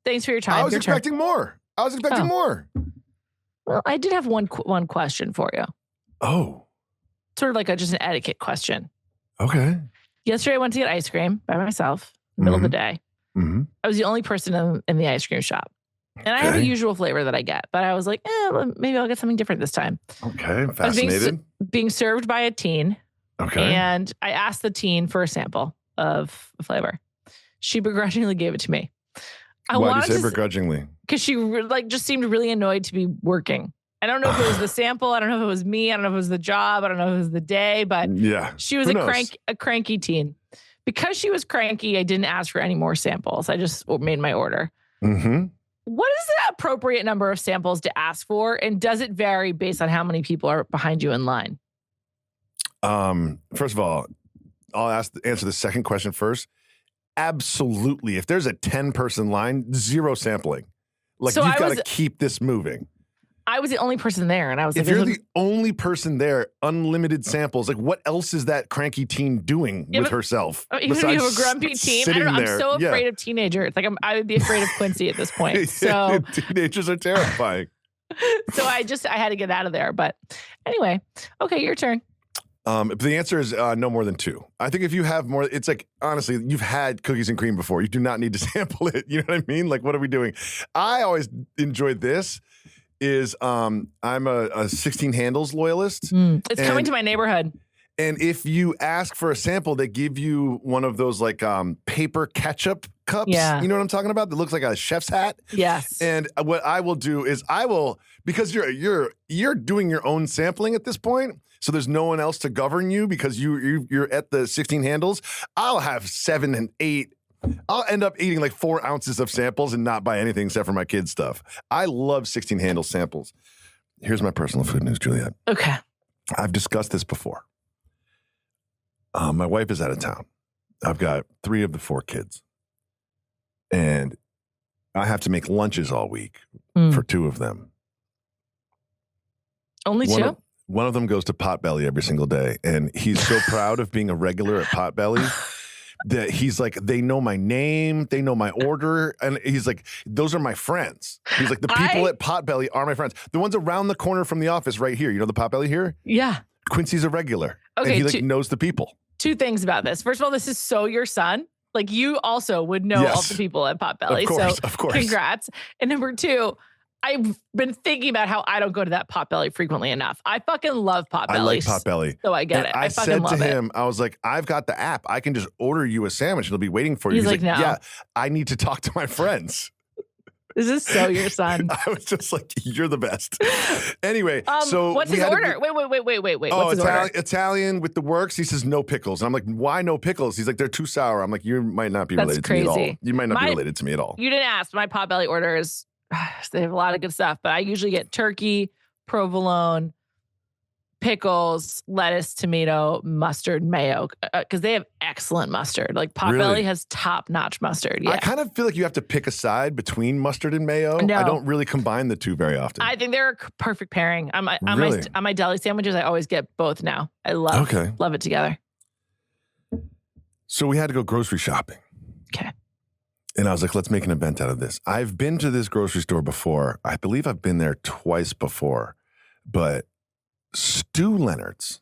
for your time. I was expecting more. Well, I did have one question for you. Oh. Sort of like just an etiquette question. Okay. Yesterday I went to get ice cream by myself in the middle of the day. Mm-hmm. I was the only person in the ice cream shop. And I have a usual flavor that I get, but I was like, well, maybe I'll get something different this time. Okay, fascinated. Being served by a teen. Okay. And I asked the teen for a sample of a flavor. She begrudgingly gave it to me. Why did you say begrudgingly? Because she just seemed really annoyed to be working. I don't know if it was the sample. I don't know if it was me. I don't know if it was the job. I don't know if it was the day. But she was a cranky teen. Because she was cranky, I didn't ask for any more samples. I just made my order. Mm-hmm. What is the appropriate number of samples to ask for? And does it vary based on how many people are behind you in line? First of all, I'll answer the second question first. Absolutely. If there's a 10-person line, 0 sampling. Like you've got to keep this moving. I was the only person there, and I was if you're the only person there, unlimited samples. Like, what else is that cranky teen doing with herself? Even if you have a grumpy teen, I don't know. I'm so afraid of teenagers. Like, I would be afraid of Quincy at this point. So teenagers are terrifying. So I had to get out of there. But anyway, okay, your turn. But the answer is no more than 2. I think if you have more, it's like, honestly, you've had cookies and cream before. You do not need to sample it. You know what I mean? Like, what are we doing? I always enjoyed this is I'm a 16 Handles loyalist. It's coming to my neighborhood. And if you ask for a sample, they give you one of those like paper ketchup cups. Yeah. You know what I'm talking about? That looks like a chef's hat. Yes. And what I will do is because you're doing your own sampling at this point, so there's no one else to govern you because you're at the 16 Handles. I'll have 7 and 8. I'll end up eating like 4 ounces of samples and not buy anything except for my kids' stuff. I love 16 Handles samples. Here's my personal food news, Juliet. Okay. I've discussed this before. My wife is out of town. I've got 3 of the 4 kids. And I have to make lunches all week for 2 of them. Only 2? One of them goes to Potbelly every single day. And he's so proud of being a regular at Potbelly that he's like, they know my name, they know my order. And he's like, those are my friends. He's like, the people at Potbelly are my friends. The ones around the corner from the office right here. You know the Potbelly here? Yeah. Quincy's a regular. Okay, and he knows the people. 2 things about this. First of all, this is so your son. Like you also would know all the people at Potbelly. Of course. Congrats. And number 2, I've been thinking about how I don't go to that Potbelly frequently enough. I fucking love Potbelly. I like Potbelly. So I get it. I fucking said love to him, I was like, I've got the app. I can just order you a sandwich. It'll be waiting for you. He's like, no. Yeah, I need to talk to my friends. This is so your son. I was just like, you're the best. Anyway, so what's his order? Wait. What's his order? Italian with the works. He says no pickles. And I'm like, why no pickles? He's like, they're too sour. I'm like, you might not be related to me at all. You might not be related to me at all. You didn't ask. My Potbelly order is, they have a lot of good stuff, but I usually get turkey, provolone, pickles, lettuce, tomato, mustard, mayo, because they have excellent mustard. Like Potbelly Really? has top-notch mustard. Yeah. I kind of feel like you have to pick a side between mustard and mayo. No. I don't really combine the two very often. I think they're a perfect pairing. On Really? my deli sandwiches, I always get both now. I love it together. So we had to go grocery shopping. Okay. And I was like, let's make an event out of this. I've been to this grocery store before. I believe I've been there twice before. But Stu Leonard's.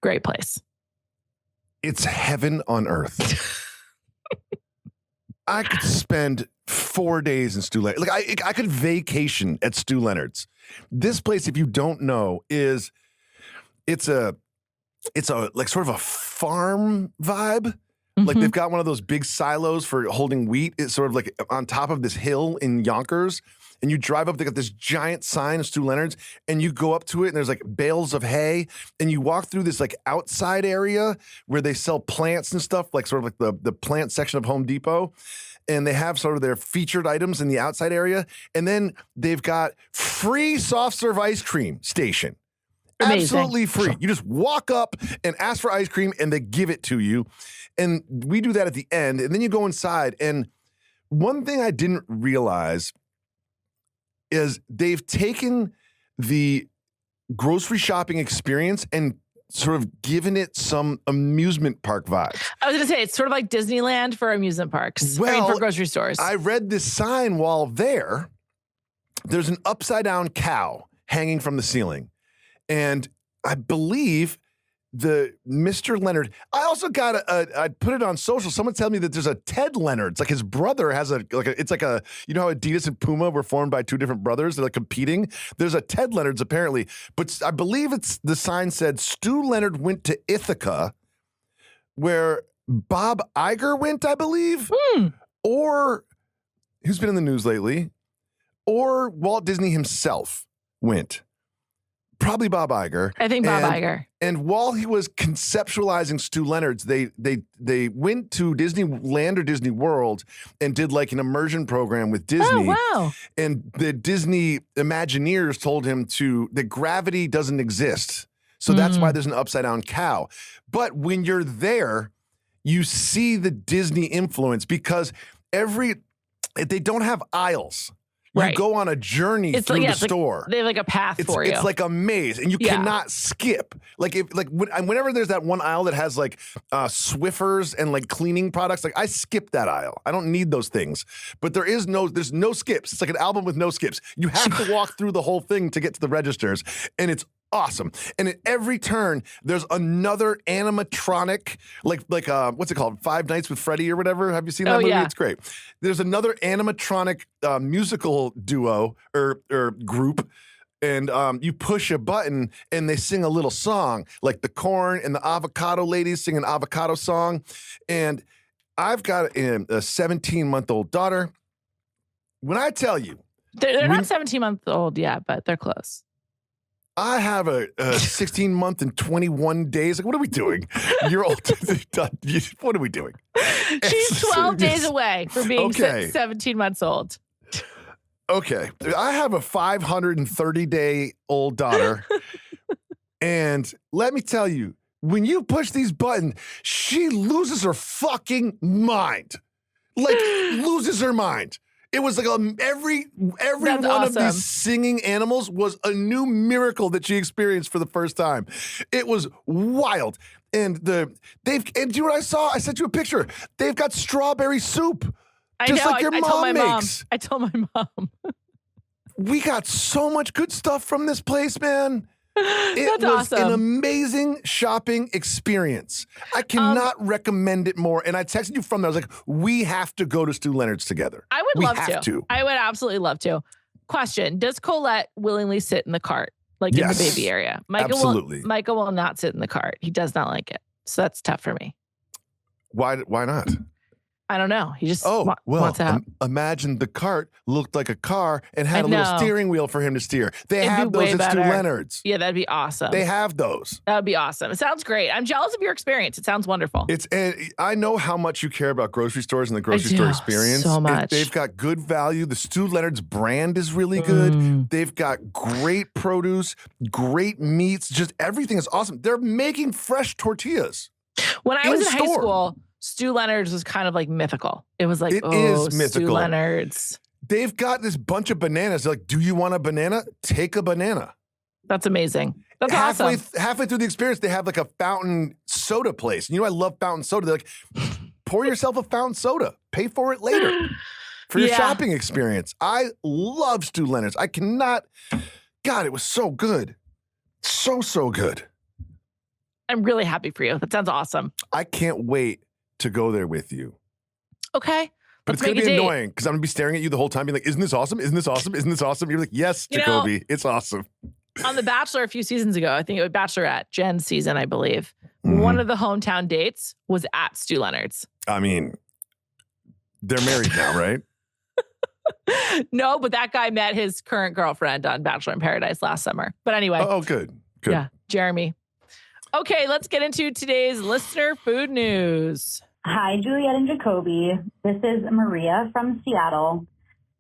Great place. It's heaven on earth. I could spend 4 days in Stu Leonard's. Like I could vacation at Stu Leonard's. This place, if you don't know, it's a like sort of a farm vibe. Like they've got one of those big silos for holding wheat. It's sort of like on top of this hill in Yonkers. And you drive up, they got this giant sign of Stu Leonard's, and you go up to it, and there's like bales of hay, and you walk through this like outside area where they sell plants and stuff, like sort of like the plant section of Home Depot. And they have sort of their featured items in the outside area. And then they've got free soft serve ice cream station. Amazing. Absolutely free. You just walk up and ask for ice cream, and they give it to you. And we do that at the end, and then you go inside. And one thing I didn't realize is they've taken the grocery shopping experience and sort of given it some amusement park vibes. I was going to say, it's sort of like Disneyland for amusement parks. Well, for grocery stores. I read this sign while there. There's an upside down cow hanging from the ceiling. And I believe the Mr. Leonard, I also got I put it on social. Someone tell me that there's a Ted Leonard's, like his brother has it's like a, you know how Adidas and Puma were formed by 2 different brothers? They're like competing. There's a Ted Leonard's apparently, but I believe the sign said Stu Leonard went to Ithaca where Bob Iger went, I believe, or who's been in the news lately, or Walt Disney himself went. Probably Bob Iger. I think Bob Iger. And while he was conceptualizing Stu Leonard's, they went to Disneyland or Disney World and did like an immersion program with Disney. Oh, wow. And the Disney Imagineers told him that gravity doesn't exist. So that's why there's an upside down cow. But when you're there, you see the Disney influence because they don't have aisles. You go on a journey through the store. They have like a path for you. It's like a maze, and you cannot skip. Whenever there's that one aisle that has like Swiffers and like cleaning products, like I skip that aisle. I don't need those things. But there's no skips. It's like an album with no skips. You have to walk through the whole thing to get to the registers, and it's awesome. And at every turn, there's another animatronic, like what's it called? Five Nights with Freddy or whatever. Have you seen that movie? Yeah. It's great. There's another animatronic musical duo or group. And you push a button and they sing a little song, like the Corn and the Avocado ladies sing an Avocado song. And I've got a 17-month-old daughter. When I tell you. They're not 17-month-old yet, but they're close. I have a 16-month and 21 days. Like, what are we doing? You're old. What are we doing? She's 12 days away from being 17 months old. Okay. I have a 530-day-old daughter. And let me tell you, when you push these buttons, she loses her fucking mind. Like, loses her mind. It was like every one of these singing animals was a new miracle that she experienced for the first time. It was wild. And do you know what I saw? I sent you a picture. They've got strawberry soup. Just like your mom makes. I told my mom. We got so much good stuff from this place, man. It was awesome. An amazing shopping experience. I cannot recommend it more. And I texted you from there. I was like, we have to go to Stu Leonard's together. I would love to. I would absolutely love to. Question: does Colette willingly sit in the cart, like in the baby area? Absolutely. Michael will not sit in the cart. He does not like it. So that's tough for me. Why not? I don't know. He just wants to have. Imagine the cart looked like a car and had a little steering wheel for him to steer. They have those at Stu Leonard's. Yeah, that'd be awesome. They have those. That would be awesome. It sounds great. I'm jealous of your experience. It sounds wonderful. I know how much you care about grocery stores and the grocery store experience. So much. They've got good value. The Stu Leonard's brand is really good. They've got great produce, great meats. Just everything is awesome. They're making fresh tortillas. When I was in high school, Stu Leonard's was kind of like mythical. It was like, it is mythical. Stu Leonard's. They've got this bunch of bananas. They're like, do you want a banana? Take a banana. That's amazing. That's awesome. Halfway through the experience, they have like a fountain soda place. You know, I love fountain soda. They're like, pour yourself a fountain soda. Pay for it later for your shopping experience. I love Stu Leonard's. I cannot. God, it was so good. So good. I'm really happy for you. That sounds awesome. I can't wait to go there with you. Okay. But it's going to be annoying because I'm going to be staring at you the whole time being like, isn't this awesome? Isn't this awesome? Isn't this awesome? You're like, yes, Jacoby, it's awesome. On The Bachelor a few seasons ago, I think it was Bachelorette, Jen's season, I believe. One of the hometown dates was at Stu Leonard's. I mean, they're married now, right? No, but that guy met his current girlfriend on Bachelor in Paradise last summer. But anyway. Oh, good. Yeah, Jeremy. Okay, let's get into today's listener food news. Hi, Juliet and Jacoby. This is Maria from Seattle.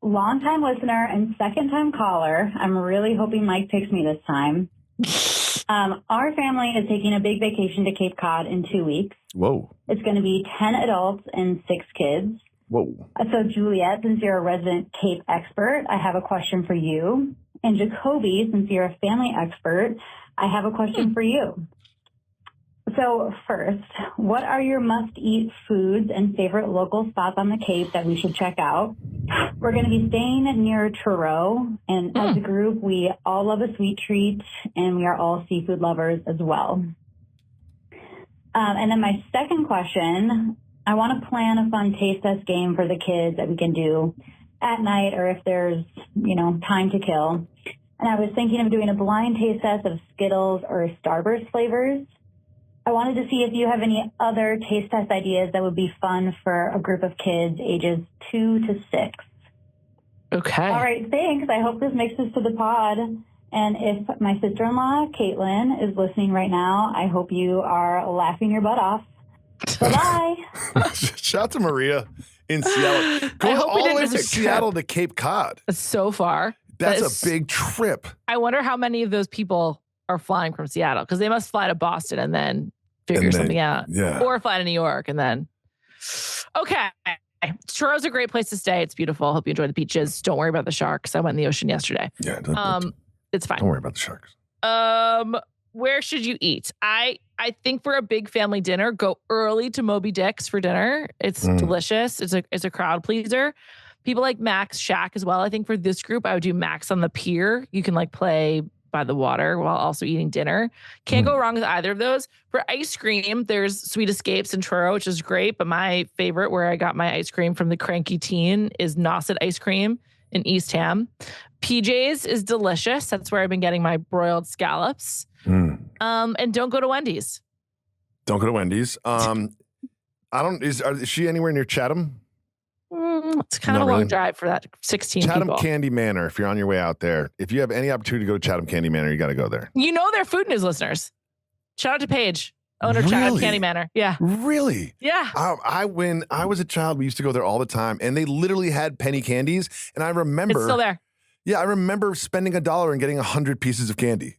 Longtime listener and second-time caller. I'm really hoping Mike picks me this time. Our family is taking a big vacation to Cape Cod in 2 weeks. Whoa. It's going to be 10 adults and 6 kids. Whoa. So, Juliet, since you're a resident Cape expert, I have a question for you. And Jacoby, since you're a family expert, I have a question for you. So first, what are your must-eat foods and favorite local spots on the Cape that we should check out? We're going to be staying near Truro, and as a group, we all love a sweet treat, and we are all seafood lovers as well. And then my second question, I want to plan a fun taste test game for the kids that we can do at night or if there's, time to kill. And I was thinking of doing a blind taste test of Skittles or Starburst flavors. I wanted to see if you have any other taste test ideas that would be fun for a group of kids ages 2 to 6. Okay. All right, thanks. I hope this makes it to the pod. And if my sister-in-law, Caitlin, is listening right now, I hope you are laughing your butt off. Bye-bye. Shout out to Maria in Seattle. Going all the way from Seattle to Cape Cod. That's so far. That's a big trip. I wonder how many of those people are flying from Seattle because they must fly to Boston and then figure something out. Yeah. Or fly to New York and then. Okay. Truro's a great place to stay. It's beautiful. Hope you enjoy the beaches. Don't worry about the sharks. I went in the ocean yesterday. Yeah. It's fine. Don't worry about the sharks. Where should you eat? I think for a big family dinner, go early to Moby Dick's for dinner. It's delicious. It's a crowd pleaser. People like Max Shack as well. I think for this group, I would do Max on the Pier. You can play by the water while also eating dinner. Can't go wrong with either of those. For ice cream, there's Sweet Escapes in Truro, which is great. But my favorite, where I got my ice cream from the Cranky Teen, is Nauset Ice Cream in East Ham. PJ's is delicious. That's where I've been getting my broiled scallops. And don't go to Wendy's. Don't go to Wendy's. Is she anywhere near Chatham? It's kind of a long drive for that 16 Chatham people. Candy Manor, if you're on your way out there. If you have any opportunity to go to Chatham Candy Manor, you got to go there. You know they're Food News listeners. Shout out to Paige, owner of Chatham Candy Manor. Yeah. Really? Yeah. When I was a child, we used to go there all the time, and they literally had penny candies. And I remember. It's still there. Yeah, I remember spending $1 and getting 100 pieces of candy.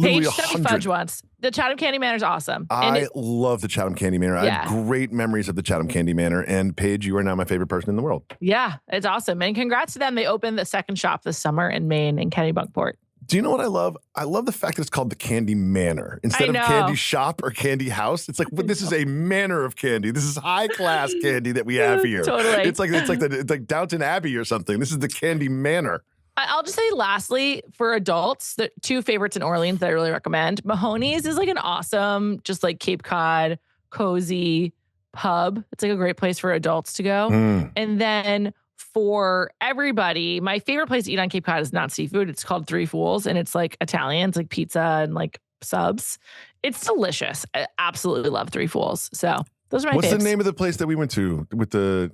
Paige sent me fudge once. The Chatham Candy Manor is awesome. I love the Chatham Candy Manor. I have great memories of the Chatham Candy Manor. And Paige, you are now my favorite person in the world. Yeah, it's awesome. And congrats to them. They opened the second shop this summer in Maine in Kennebunkport. Do you know what I love? I love the fact that it's called the Candy Manor instead of Candy Shop or Candy House. It's like, this is a manor of candy. This is high class candy that we have here. Totally. It's like Downton Abbey or something. This is the Candy Manor. I'll just say lastly, for adults, the two favorites in Orleans that I really recommend. Mahoney's is like an awesome, just like Cape Cod, cozy pub. It's like a great place for adults to go. And then for everybody, my favorite place to eat on Cape Cod is not seafood. It's called Three Fools, and it's like Italian. It's like pizza and like subs. It's delicious. I absolutely love Three Fools. So those are my faves. What's the name of the place that we went to with the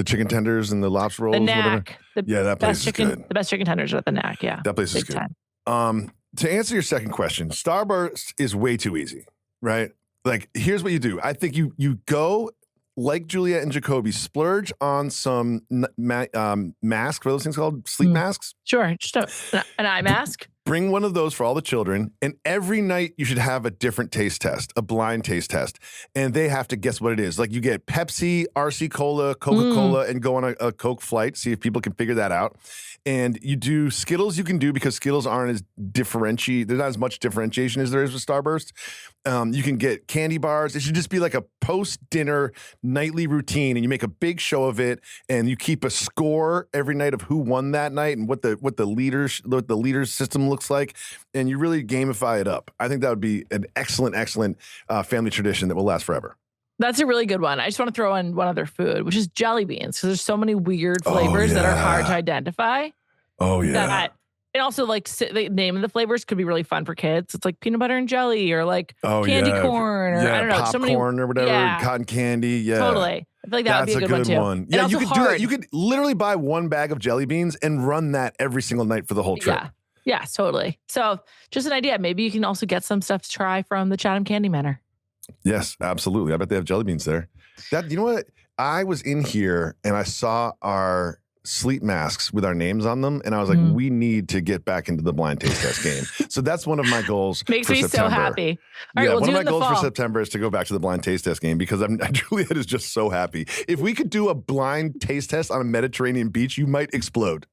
chicken tenders and the lobster rolls? The Knack. That place is good. The best chicken tenders are at the Knack. Yeah. That place is good. To answer your second question, Starburst is way too easy, right? Like, here's what you do. I think you go like Juliet and Jacoby, splurge on some masks. What are those things called? Sleep masks? Sure. Just an eye mask. Bring one of those for all the children, and every night you should have a different taste test, a blind taste test, and they have to guess what it is. Like, you get Pepsi, RC Cola, Coca-Cola, and go on a Coke flight, see if people can figure that out. And you do Skittles, you can do, because Skittles aren't as there's not as much differentiation as there is with Starburst. You can get candy bars. It should just be like a post-dinner nightly routine, and you make a big show of it, and you keep a score every night of who won that night and what the leaders system looks like, and you really gamify it up. I think that would be an excellent family tradition that will last forever. That's a really good one. I just want to throw in one other food, which is jelly beans, because there's so many weird flavors that are hard to identify. Oh yeah. And also, like, the name of the flavors could be really fun for kids. It's like peanut butter and jelly, or like candy corn, or I don't know, popcorn or whatever, cotton candy. Yeah, totally. I feel like that would be a good one too. Yeah, you could do that. You could literally buy one bag of jelly beans and run that every single night for the whole trip. Yeah, totally. So just an idea. Maybe you can also get some stuff to try from the Chatham Candy Manor. Yes, absolutely. I bet they have jelly beans there. You know what? I was in here and I saw our sleep masks with our names on them, and I was like, we need to get back into the blind taste test game. So that's one of my goals. Makes me September. So happy. All right, one of my goals for September is to go back to the blind taste test game, because Juliet is just so happy. If we could do a blind taste test on a Mediterranean beach, you might explode.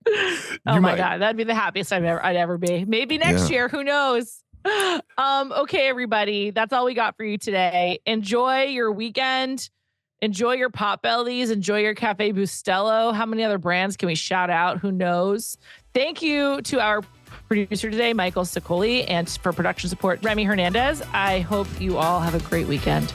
Oh my God, that'd be the happiest I'd ever be. Maybe next year, who knows? Okay, everybody, that's all we got for you today. Enjoy your weekend. Enjoy your Potbellies. Enjoy your Cafe Bustelo. How many other brands can we shout out? Who knows? Thank you to our producer today, Michael Szokoli, and for production support, Remy Hernandez. I hope you all have a great weekend.